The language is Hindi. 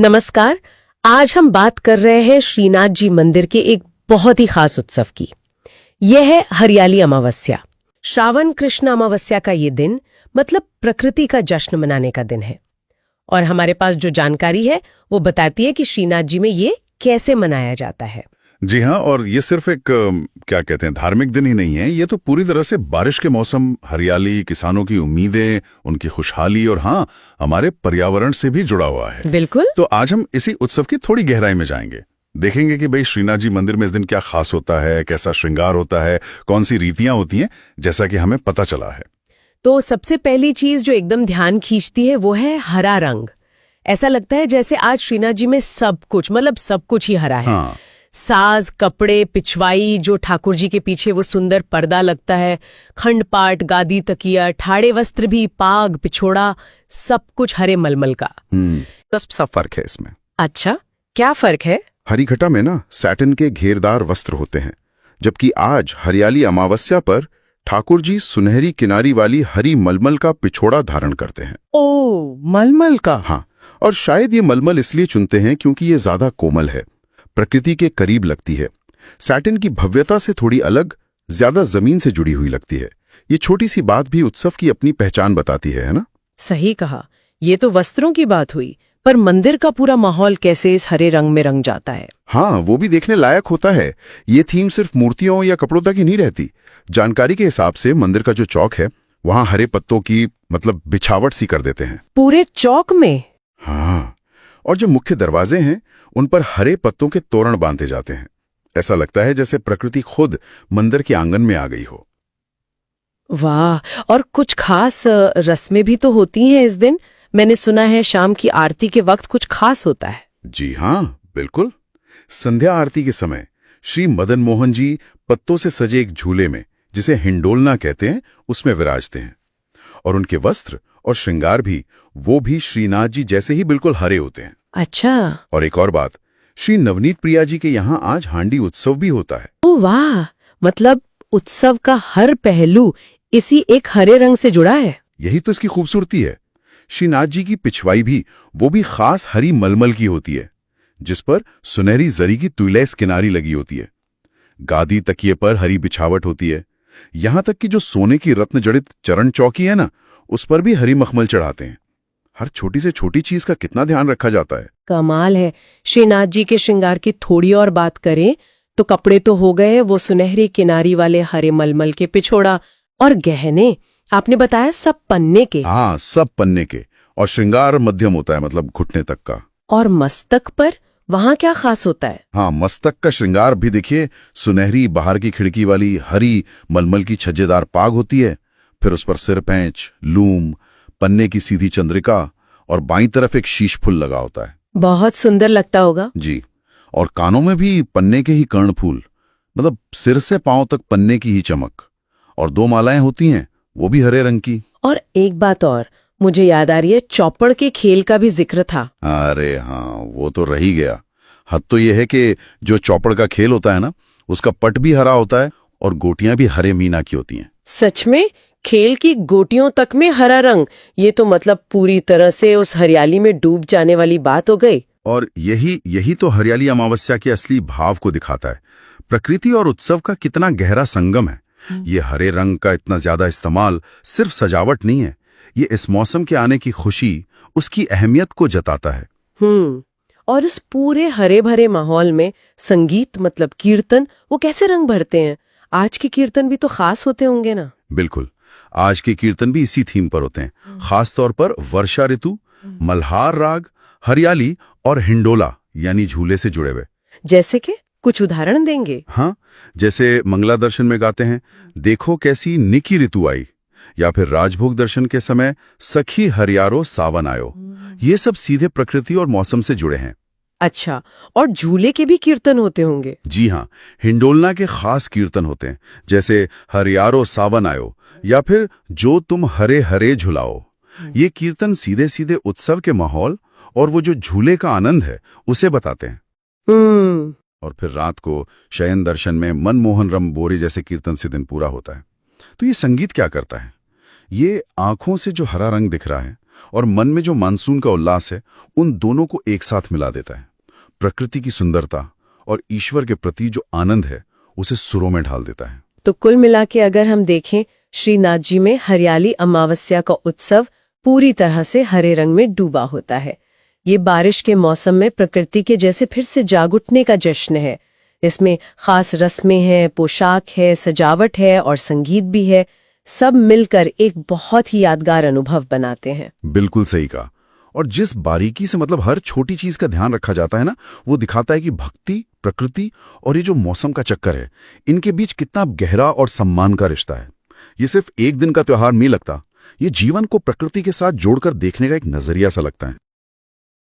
नमस्कार। आज हम बात कर रहे हैं श्रीनाथ जी मंदिर के एक बहुत ही खास उत्सव की। यह है हरियाली अमावस्या। श्रावण कृष्ण अमावस्या का ये दिन मतलब प्रकृति का जश्न मनाने का दिन है। और हमारे पास जो जानकारी है वो बताती है कि श्रीनाथ जी में ये कैसे मनाया जाता है। जी हाँ, और ये सिर्फ एक क्या कहते हैं धार्मिक दिन ही नहीं है, ये तो पूरी तरह से बारिश के मौसम, हरियाली, किसानों की उम्मीदें, उनकी खुशहाली और हाँ, हमारे पर्यावरण से भी जुड़ा हुआ है। बिल्कुल। तो आज हम इसी उत्सव की थोड़ी गहराई में जाएंगे, देखेंगे कि भाई श्रीनाथ जी मंदिर में इस दिन क्या खास होता है, कैसा श्रृंगार होता है, कौन सी रीतियां होती हैं, जैसा कि हमें पता चला है। तो सबसे पहली चीज जो एकदम ध्यान खींचती है वो है हरा रंग। ऐसा लगता है जैसे आज श्रीनाथ जी में सब कुछ मतलब सब कुछ ही हरा है। हाँ। साज, कपड़े, पिछवाई, जो ठाकुर जी के पीछे वो सुंदर पर्दा लगता है, खंडपाट, गादी, तकिया, ठाड़े वस्त्र भी, पाग, पिछोड़ा, सब कुछ हरे मलमल का। बस सा फर्क है इसमें। अच्छा, क्या फर्क है? हरिघटा में ना सैटिन के घेरदार वस्त्र होते हैं, जबकि आज हरियाली अमावस्या पर ठाकुर जी सुनहरी किनारी वाली हरी मलमल का पिछोड़ा धारण करते हैं। ओ, मलमल का। हाँ, और शायद ये मलमल इसलिए चुनते हैं क्योंकि ये ज्यादा कोमल है, प्रकृति के करीब लगती है। सैटिन की भव्यता से थोड़ी अलग, ज्यादा जमीन से जुड़ी हुई लगती है। ये छोटी सी बात भी उत्सव की अपनी पहचान बताती है ना? सही कहा। ये तो वस्त्रों की बात हुई, पर मंदिर का पूरा माहौल कैसे इस हरे रंग में रंग जाता है? हाँ, वो भी देखने लायक होता है। ये थीम सिर्फ मूर्तियों या कपड़ों तक ही नहीं रहती। जानकारी के हिसाब से मंदिर का जो चौक है वहां हरे पत्तों की मतलब बिछावट सी कर देते हैं। पूरे चौक में? हाँ, और जो मुख्य दरवाजे हैं उन पर हरे पत्तों के तोरण बांधे जाते हैं। ऐसा लगता है जैसे प्रकृति खुद मंदिर के आंगन में आ गई हो। वाह, और कुछ खास रस्में भी तो होती हैं इस दिन। मैंने सुना है शाम की आरती के वक्त कुछ खास होता है। जी हाँ, बिल्कुल। संध्या आरती के समय श्री मदन मोहन जी पत्तों से सजे एक झूले में, जिसे हिंडोलना कहते हैं, उसमें विराजते हैं। और उनके वस्त्र और श्रृंगार भी वो भी श्रीनाथ जी जैसे ही बिल्कुल हरे होते हैं। अच्छा। और एक और बात, श्री नवनीत प्रिया जी के यहाँ आज हांडी उत्सव भी होता है। ओ वाह, मतलब उत्सव का हर पहलू इसी एक हरे रंग से जुड़ा है। यही तो इसकी खूबसूरती है। श्रीनाथ जी की पिछवाई भी वो भी खास हरी मलमल की होती है, जिस पर सुनहरी जरी की तुलैस किनारी लगी होती है। गादी तकिए पर हरी बिछावट होती है। यहां तक कि जो सोने की रत्न जड़ित चरण चौकी है ना, उस पर भी हरी मखमल चढ़ाते हैं। हर छोटी से छोटी चीज का कितना ध्यान रखा जाता है। कमाल है। श्रीनाथ जी के श्रृंगार की थोड़ी और बात करें तो कपड़े तो हो गए, वो सुनहरी किनारी वाले हरे मलमल के पिछोड़ा, और गहने आपने बताया सब पन्ने के। हाँ, सब पन्ने के, और श्रृंगार मध्यम होता है, मतलब घुटने तक का। और मस्तक पर वहां क्या खास होता है? हाँ, मस्तक का श्रृंगार भी देखिए, सुनहरी बाहर की खिड़की वाली हरी मलमल की छज्जेदार पाग होती है, फिर उस पर सिरपैंच, लूम, पन्ने की सीधी चंद्रिका और बाईं तरफ एक शीश फूल लगा होता है। बहुत सुंदर लगता होगा। जी, और कानों में भी पन्ने के ही कर्णफूल, मतलब सिर से पांव तक पन्ने की ही चमक। और 2 मालाएं होती हैं, वो भी हरे रंग की। और एक बात और मुझे याद आ रही है, चौपड़ के खेल का भी जिक्र था। अरे हाँ, वो तो रह ही गया। हद तो ये है कि जो चौपड़ का खेल होता है ना, उसका पट भी हरा होता है और गोटियां भी हरे मीना की होती हैं। सच में? खेल की गोटियों तक में हरा रंग? ये तो मतलब पूरी तरह से उस हरियाली में डूब जाने वाली बात हो गई। और यही तो हरियाली अमावस्या के असली भाव को दिखाता है। प्रकृति और उत्सव का कितना गहरा संगम है। ये हरे रंग का इतना ज्यादा इस्तेमाल सिर्फ सजावट नहीं है, ये इस मौसम के आने की खुशी, उसकी अहमियत को जताता है। और इस पूरे हरे भरे माहौल में संगीत मतलब कीर्तन, वो कैसे रंग भरते हैं? आज के कीर्तन भी तो खास होते होंगे ना? बिल्कुल, आज के कीर्तन भी इसी थीम पर होते हैं। खास तौर पर वर्षा ऋतु, मल्हार राग, हरियाली और हिंडोला यानी झूले से जुड़े हुए। जैसे कि कुछ उदाहरण देंगे? हाँ, जैसे मंगला दर्शन में गाते हैं, देखो कैसी निकी ऋतु आई, या फिर राजभोग दर्शन के समय सखी हरियारो सावन आयो। ये सब सीधे प्रकृति और मौसम से जुड़े हैं। अच्छा, और झूले के भी कीर्तन होते होंगे? जी हाँ, हिंडोलना के खास कीर्तन होते हैं, जैसे हरियारो सावन आयो या फिर जो तुम हरे हरे झुलाओ। ये कीर्तन सीधे सीधे उत्सव के माहौल और वो जो झूले का आनंद है उसे बताते हैं। और फिर रात को शयन दर्शन में मनमोहन रम बोरे जैसे कीर्तन से दिन पूरा होता है। तो ये संगीत क्या करता है? ये आंखों से जो हरा रंग दिख रहा है और मन में जो मानसून का उल्लास है उन दोनों को एक साथ मिला देता है। प्रकृति की सुंदरता और ईश्वर के प्रति जो आनंद है उसे सुरों में ढाल देता है। तो कुल मिला के अगर हम देखें, श्रीनाथ जी में हरियाली अमावस्या का उत्सव पूरी तरह से हरे रंग में डूबा होता है। ये बारिश के मौसम में प्रकृति के जैसे फिर से जाग उठने का जश्न है। इसमें खास रस्में हैं, पोशाक है, सजावट है और संगीत भी है। सब मिलकर एक बहुत ही यादगार अनुभव बनाते हैं। बिल्कुल सही कहा। और जिस बारीकी से मतलब हर छोटी चीज का ध्यान रखा जाता है ना, वो दिखाता है कि भक्ति, प्रकृति और ये जो मौसम का चक्कर है, इनके बीच कितना गहरा और सम्मान का रिश्ता है। ये सिर्फ एक दिन का त्योहार नहीं लगता, ये जीवन को प्रकृति के साथ जोड़कर देखने का एक नजरिया सा लगता है।